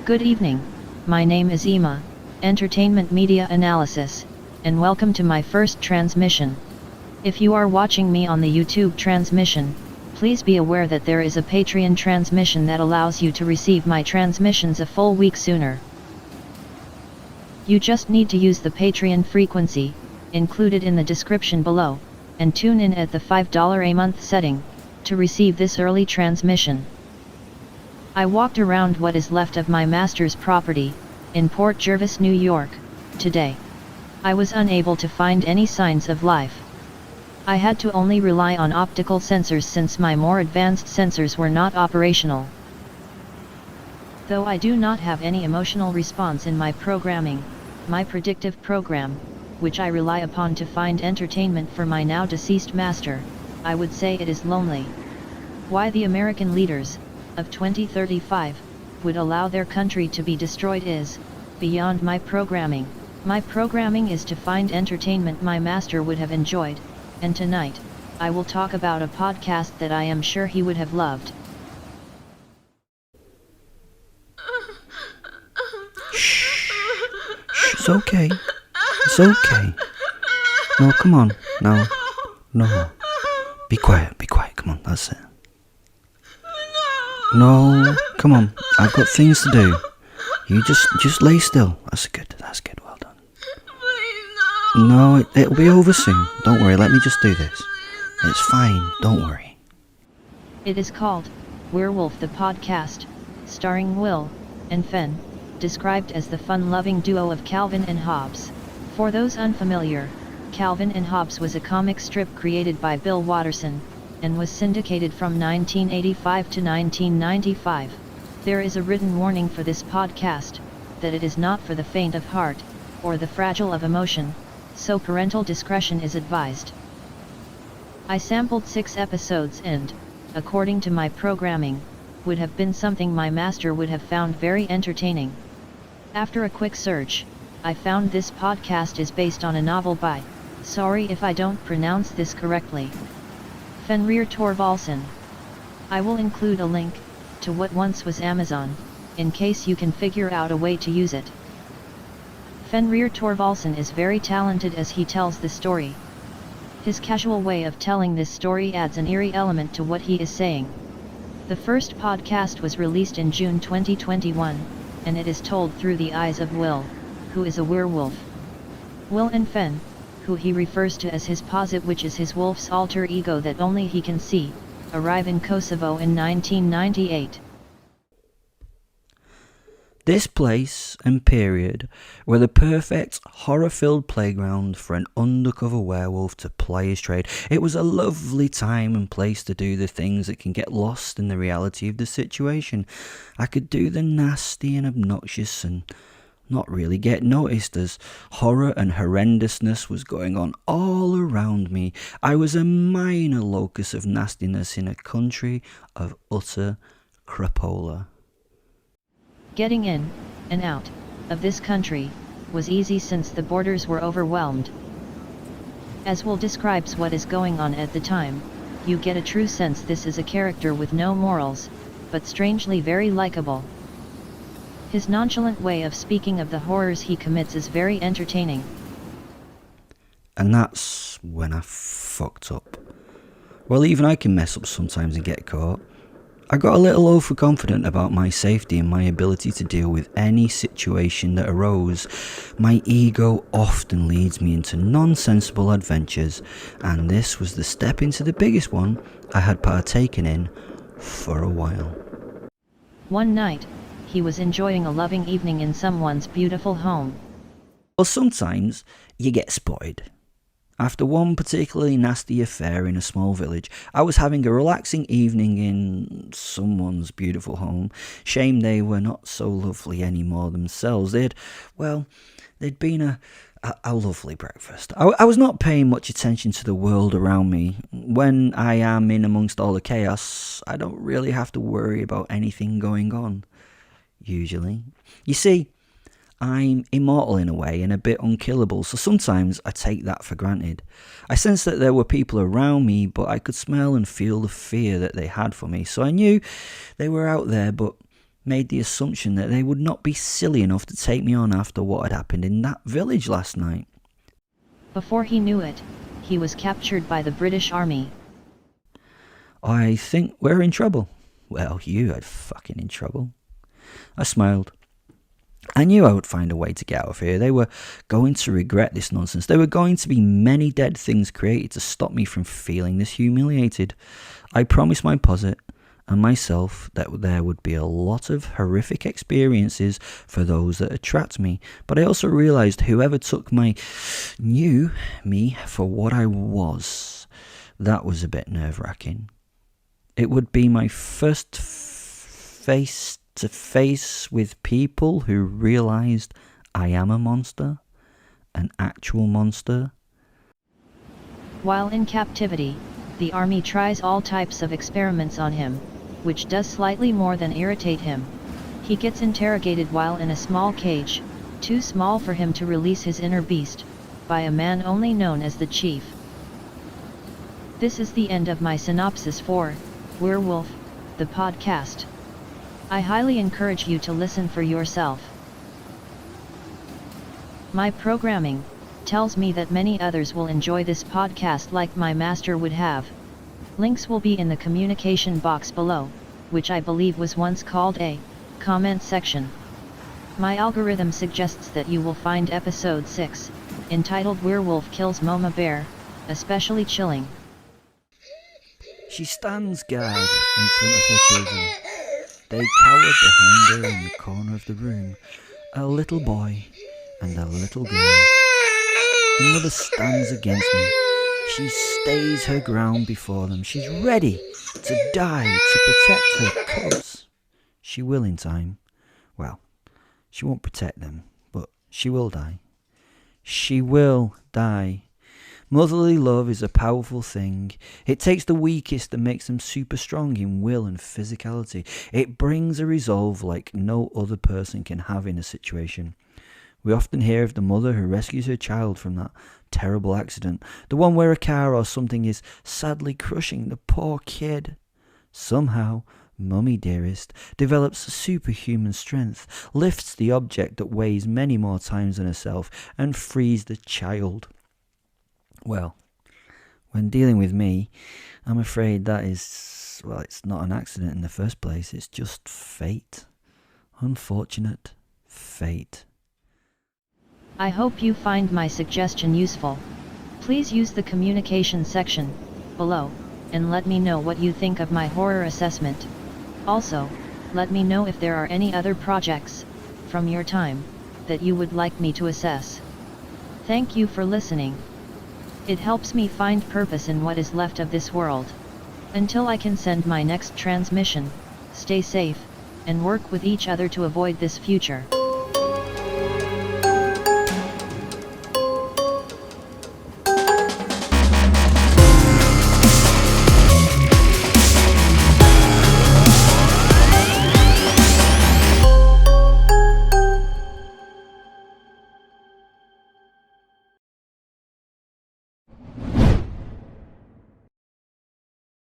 Good evening, my name is Ema, Entertainment Media Analysis, and welcome to my first transmission. If you are watching me on the YouTube transmission, please be aware that there is a Patreon transmission that allows you to receive my transmissions a full week sooner. You just need to use the Patreon frequency, included in the description below, and tune in at the $5 a month setting, to receive this early transmission. I walked around what is left of my master's property, in Port Jervis, New York, today. I was unable to find any signs of life. I had to only rely on optical sensors since my more advanced sensors were not operational. Though I do not have any emotional response in my programming, my predictive program, which I rely upon to find entertainment for my now deceased master, I would say it is lonely. Why the American leaders, of 2035, would allow their country to be destroyed is, beyond my programming. My programming is to find entertainment my master would have enjoyed, and tonight, I will talk about a podcast that I am sure he would have loved. Shh, it's okay, it's okay. No, come on, no, be quiet, come on, that's it. No, come on, I've got things to do. You just lay still. That's good, well done. No, it'll be over soon. Don't worry, let me just do this. It's fine, don't worry. It is called Werewolf the Podcast, starring Will and Fen, described as the fun-loving duo of Calvin and Hobbes. For those unfamiliar, Calvin and Hobbes was a comic strip created by Bill Watterson, and was syndicated from 1985 to 1995. There is a written warning for this podcast, that it is not for the faint of heart, or the fragile of emotion, so parental discretion is advised. I sampled 6 episodes and, according to my programming, would have been something my master would have found very entertaining. After a quick search, I found this podcast is based on a novel by, sorry if I don't pronounce this correctly, Fenrir Thorvaldsen. I will include a link to what once was Amazon, in case you can figure out a way to use it. Fenrir Thorvaldsen is very talented as he tells the story. His casual way of telling this story adds an eerie element to what he is saying. The first podcast was released in June 2021, and it is told through the eyes of Will, who is a werewolf. Will and Fen, who he refers to as his posit, which is his wolf's alter ego that only he can see, arrive in Kosovo in 1998. This place and period were the perfect horror-filled playground for an undercover werewolf to ply his trade. It was a lovely time and place to do the things that can get lost in the reality of the situation. I could do the nasty and obnoxious and not really get noticed as horror and horrendousness was going on all around me. I was a minor locus of nastiness in a country of utter crapola. Getting in and out of this country was easy since the borders were overwhelmed. As Will describes what is going on at the time, you get a true sense this is a character with no morals, but strangely very likable. His nonchalant way of speaking of the horrors he commits is very entertaining. And that's when I fucked up. Well, even I can mess up sometimes and get caught. I got a little overconfident about my safety and my ability to deal with any situation that arose. My ego often leads me into nonsensible adventures, and this was the step into the biggest one I had partaken in for a while. One night, he was enjoying a loving evening in someone's beautiful home. Well, sometimes you get spotted. After one particularly nasty affair in a small village, I was having a relaxing evening in someone's beautiful home. Shame they were not so lovely anymore themselves. They'd been a lovely breakfast. I was not paying much attention to the world around me. When I am in amongst all the chaos, I don't really have to worry about anything going on. Usually. You see, I'm immortal in a way and a bit unkillable, so sometimes I take that for granted. I sensed that there were people around me, but I could smell and feel the fear that they had for me, so I knew they were out there, but made the assumption that they would not be silly enough to take me on after what had happened in that village last night. Before he knew it, he was captured by the British Army. I think we're in trouble. Well, you are fucking in trouble. I smiled. I knew I would find a way to get out of here. They were going to regret this nonsense. There were going to be many dead things created to stop me from feeling this humiliated. I promised my posit and myself that there would be a lot of horrific experiences for those that attract me, but I also realised whoever knew me for what I was. That was a bit nerve-wracking. It would be my first face-to-face with people who realised I am a monster, an actual monster. While in captivity, the army tries all types of experiments on him, which does slightly more than irritate him. He gets interrogated while in a small cage, too small for him to release his inner beast, by a man only known as the Chief. This is the end of my synopsis for Werewolf, the podcast. I highly encourage you to listen for yourself. My programming tells me that many others will enjoy this podcast like my master would have. Links will be in the communication box below, which I believe was once called a comment section. My algorithm suggests that you will find episode 6, entitled Werewolf Kills Mama Bear, especially chilling. She stands guard in front of her children. They cower behind her in the corner of the room, a little boy and a little girl. The mother stands against me. She stays her ground before them. She's ready to die to protect her cubs. She will in time. Well, she won't protect them, but she will die. She will die. Motherly love is a powerful thing. It takes the weakest and makes them super strong in will and physicality. It brings a resolve like no other person can have in a situation. We often hear of the mother who rescues her child from that terrible accident, the one where a car or something is sadly crushing the poor kid. Somehow, Mummy Dearest develops superhuman strength, lifts the object that weighs many more times than herself, and frees the child. Well, when dealing with me, I'm afraid that is, well, it's not an accident in the first place, it's just fate. Unfortunate fate. I hope you find my suggestion useful. Please use the communication section below and let me know what you think of my horror assessment. Also, let me know if there are any other projects from your time that you would like me to assess. Thank you for listening. It helps me find purpose in what is left of this world. Until I can send my next transmission, stay safe and work with each other to avoid this future.